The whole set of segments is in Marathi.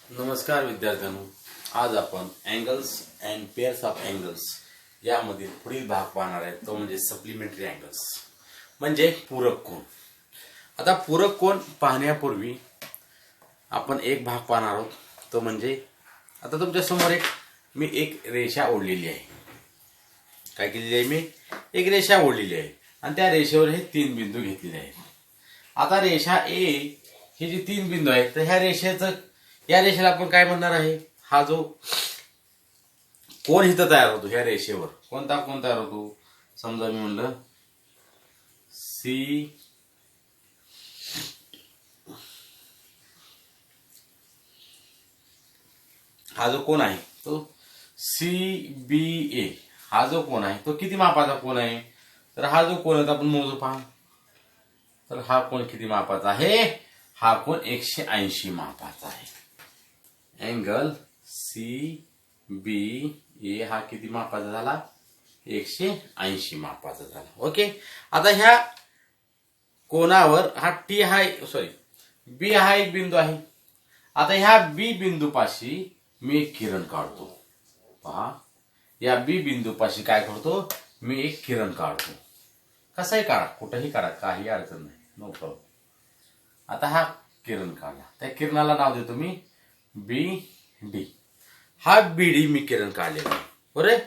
नमस्कार विद्यार्थ्यांनो, आज आपण angles and pairs of angles यामधील पुढील भाग पाहणार आहे, तो म्हणजे सप्लिमेंटरी अँगल्स म्हणजे पूरक कोन. आता पूरक कोन पाहण्यापूर्वी आपण एक भाग पाहणार आहोत, तो म्हणजे आता तुमच्या समोर मी एक रेषा ओढलेली आहे. काय केलेली आहे? मी एक रेषा ओढलेली आहे आणि त्या रेषेवर हे तीन बिंदू घेतलेले आहेत. आता रेषा ए हे जे तीन बिंदू आहेत, तर या रेषेला आपण काय म्हणणार आहे? हा जो कोन इथं तयार होतो ह्या रेषेवर, कोणता कोन तयार होतो? समजा मी म्हणलं सी हा जो कोन आहे तो CBA हा जो कोन आहे तो किती मापाचा कोन आहे? तर हा जो कोन आहे आपण मोजू पहा. तर हा कोन किती मापाचा आहे? हा कोन 180 मापाचा आहे. अँगल CBA हा किती मापाचा झाला? 180 मापाचा झाला. ओके. आता ह्या कोनावर हा टी हा बी हा एक बिंदू आहे. आता ह्या बी बिंदू पाशी मी एक किरण काढतो. पहा, या बी बिंदू पाशी काय करतो? मी एक किरण काढतो. कसाही काढा, कुठेही काढा, काही अडचण नाही, नो प्रॉब्लेम. आता हा किरण काढला, त्या किरणाला नाव देतो मी BD. हा BD मी किरण काढलेला आहे. बरोबर.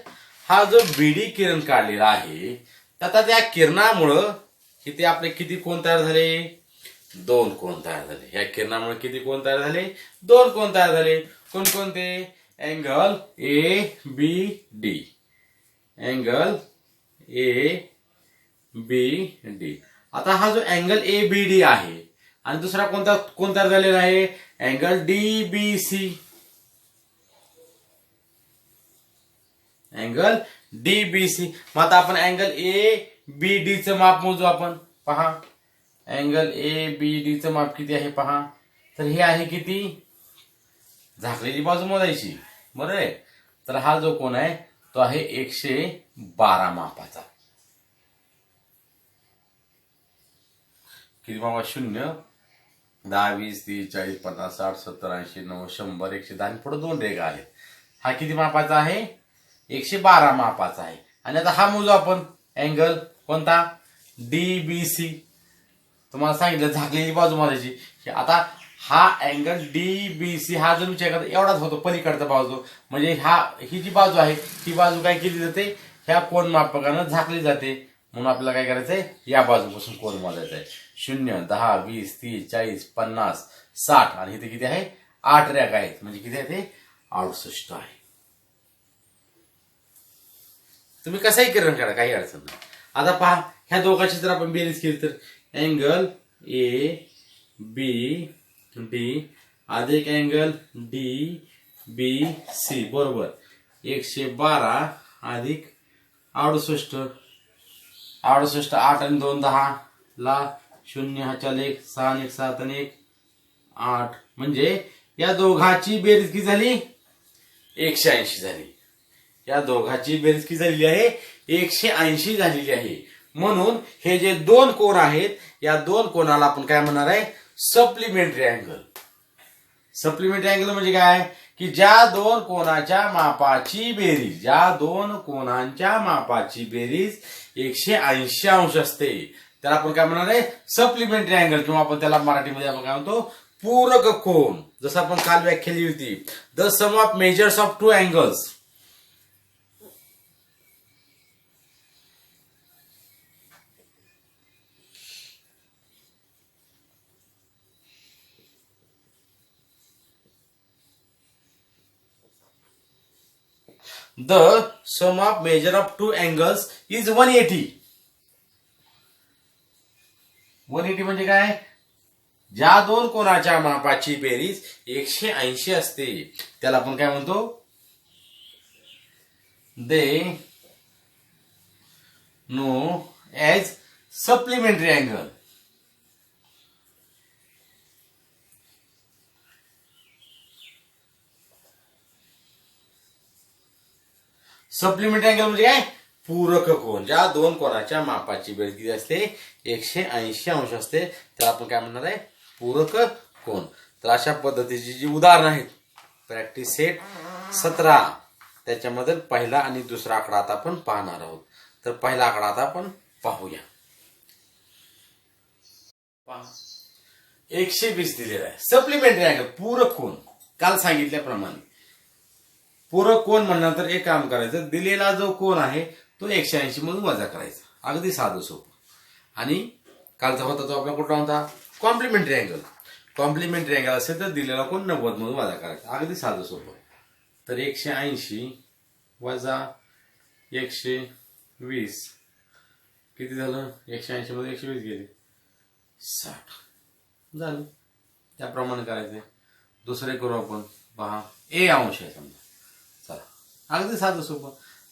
हा जो BD किरण काढलेला आहे, आता त्या किरणामुळं इथे आपले किती कोन तयार झाले? दोन कोन तयार झाले. या किरणामुळे किती कोन तयार झाले? दोन कोन तयार झाले. कोणकोणते? Angle ABD, angle ABD. आता हा जो अँगल ABD आहे आणि दुसरा कोणता कोन तयार झालेला आहे? Angle DBC, angle DBC. मग आता आपण अँगल ABD चं माप मोजू. आपण पहा, अँगल ABD चं माप किती आहे पहा. तर हे आहे किती? झाकलेली बाजू मोजायची. बरोबर आहे. तर हा जो कोन आहे तो आहे 112 मापाचा. किती मापा? 0, 10, 20, 30, 40, 50, 60, 70, 80, 90, 100, 110 आणि पुढे दोन रेघा आहेत. हा किती मापाचा आहे? 112 मापाचा आहे. आणि आता हा मोजू आपण अँगल कोणता? DBC. तुम्हाला सांगितलं झाकलेली बाजू मोजायची. आता हा अँगल DBC हा जो विचार करता एवढाच होतो, पलीकडचा बाजू. म्हणजे ही जी बाजू आहे ही बाजू काय केली जाते? ह्या कोन मापकानं झाकली जाते. म्हणून आपल्याला काय करायचंय? या बाजूपासून कोन मोजायचा आहे. 0, 10, 20, 30, 40, 50, 60 आणि इथे किती आहे? 8 रेघा आहेत. म्हणजे किती आहे ते? 68 आहे. तुम्ही कसंही किरण करा, काही अडचण नाही. आता पहा, ह्या दोघांची जर आपण बेरीज केली तर अँगल ABD अधिक अँगल DBC बरोबर 112 अधिक 68. 68, 8 आणि 2 10 ला 0 हा चाल 1, 6 आणि 1 7 आणि 1 8. म्हणजे या दोघांची बेरीज किती झाली? 180 झाली. या दोघांची बेरीज किती झालेली आहे? 180 झालेली आहे. म्हणून हे जे दोन कोन आहेत, या दोन कोनाला आपण काय म्हणणार आहे? Supplementary angle. सप्लिमेंटरी अँगल म्हणजे काय? की ज्या दोन कोनाच्या मापाची बेरीज, ज्या दोन कोनांच्या मापाची बेरीज 180 अंश असते, त्याला आपण काय म्हणणार आहे? Supplementary angle. किंवा आपण त्याला मराठीमध्ये आपण काय म्हणतो? पूरक कोन. जसं आपण काल व्याख्या लिहिली होती, the sum of measures of two angles. The sum of measure of two angles is 180. 180 म्हणजे काय? ज्या दोन कोनाच्या मापाची बेरीज 180 असते त्याला आपण काय म्हणतो? They know as supplementary angle. Supplementary angle म्हणजे काय? पूरक कोन. ज्या दोन कोनाच्या मापाची बेरीज किती असते? 180 अंश असते. त्याला आपण काय म्हणणार आहे? पूरक कोन. तर अशा पद्धतीची जी उदाहरणं आहेत प्रॅक्टिस सेट 17 त्याच्यामध्ये पहिला आणि दुसरा आकडा आता आपण पाहणार आहोत. तर पहिला आकडा आता आपण पाहूया. 120 दिलेला आहे. सप्लिमेंटरी अँगल पूरक कोन काल सांगितल्याप्रमाणे पूरक कोन म्हणल्यानंतर एक काम करायचं, दिलेला जो कोन आहे तो 180 मधून वजा करायचा. अगदी साधं सोपं. आणि कालचा होता तो आपला कुठला होता? Complementary angle. कॉम्प्लिमेंटरी अँगल असेल तर दिलेला कोन 90 मधून वजा करायचा. अगदी साधं सोपं. तर 180 वजा 120 किती झालं? 180 मध्ये 120 गेले 60 झालं. त्याप्रमाणे करायचंय. दुसरे करू आपण. पहा ए अंश आहे समजा. चला अगदी साधं सोपं,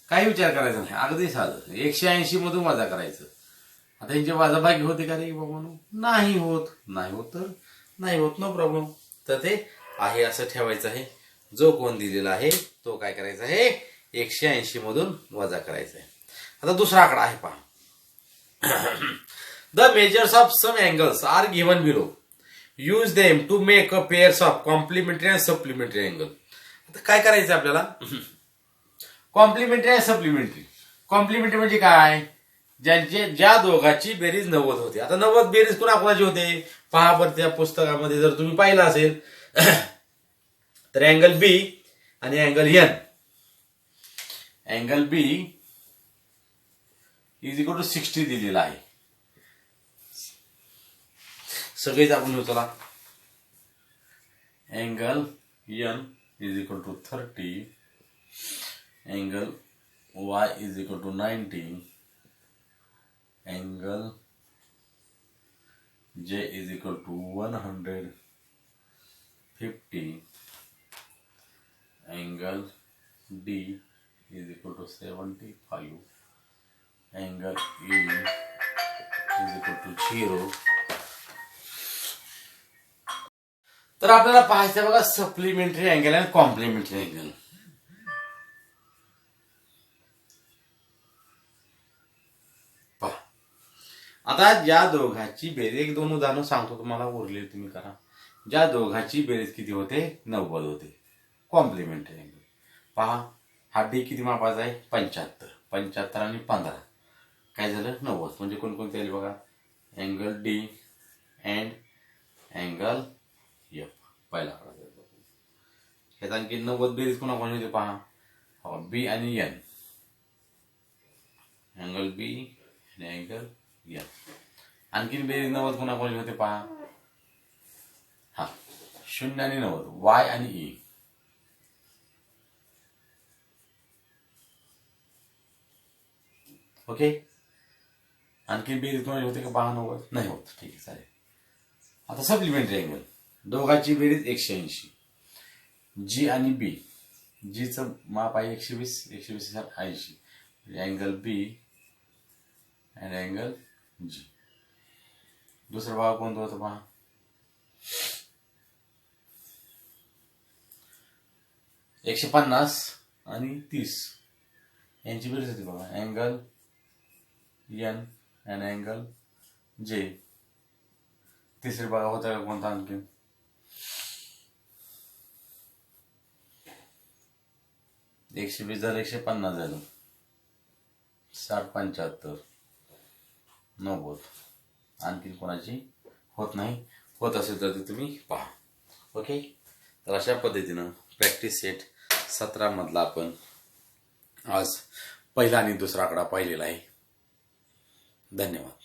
काही विचार करायचा नाही, अगदी साधं. 180 मधून वजा करायचं. आता यांचे वजाबाकी होते का रे बाबा? नाही होत. नाही होत तर नाही होत, नो प्रॉब्लेम. तर ते आहे असं ठेवायचं आहे. जो कोण दिलेला आहे तो काय करायचा आहे? 180 मधून वजा करायचा आहे. आता दुसरा आकडा आहे पहा. The measures of some angles are given below. Use them to make a pairs of complementary and supplementary angle. आता काय करायचं आपल्याला? कॉम्प्लिमेंटरी आणि सप्लिमेंटरी. कॉम्प्लिमेंटरी म्हणजे काय? ज्या दोघांची बेरीज 90 होते. आता 90 बेरीज कोणाकोणाची होते पहा बरं. त्या पुस्तकामध्ये जर तुम्ही पाहिलं असेल तर अँगल बी आणि angle N. Angle B is equal to 60 दिलेला आहे. सगळेच आपण होतो. Angle N is equal to 30. Angle Y is equal to 90. angle J is equal to 150. Angle D is equal to 75. Angle E is equal to 0. तर आपल्याला पाहायचं बघा सप्लिमेंटरी अँगल आणि कॉम्प्लिमेंटरी अँगल. आता ज्या दोघांची बेरीज, एक दोन उदाहरणं सांगतो तुम्हाला, उरले तुम्ही करा. ज्या दोघांची बेरीज किती होते? 90 होते. कॉम्प्लिमेंटरी अँगल पहा. हा डी किती मापाचा आहे? 75 आणि 15 काय झालं? 90. म्हणजे कोणकोणते आले बघा? Angle D and angle F. पहिला आकडा ह्यात आणखी 90 बेरीज कोणाकोणी होते पहा. बी आणि एन. अँगल बी आणि अँगल एन. आणखीन बेरीज 90 कोणाकोणी होते पहा. 0 आणि 90 वाय आणि ई. ओके. आणखीन बेरीज कोणाची होते का पहा? 90 नाही होत. ठीक आहे चालेल. आता सप्लिमेंटरी अँगल दोघांची बेरीज 180. जी आणि बी. जीचं माप आहे 120. 120 80. Angle B and angle G. दुसरा भाग कोणता होता पहा? 150 आणि 30 यांची बेरीज होती बघा. अँगल एन अँड अँगल जे. तिसरे भाग होता का कोणता आणखी? एकशे 20 झालं, 150 झालं, 60 75 90. आणखीन कोणाची होत नाही. होत असेल तर ते तुम्ही पहा. ओके. तर अशा पद्धतीनं प्रॅक्टिस सेट 17 मधला आपण आज पहिला आणि दुसरा आकडा पाहिलेला आहे. धन्यवाद.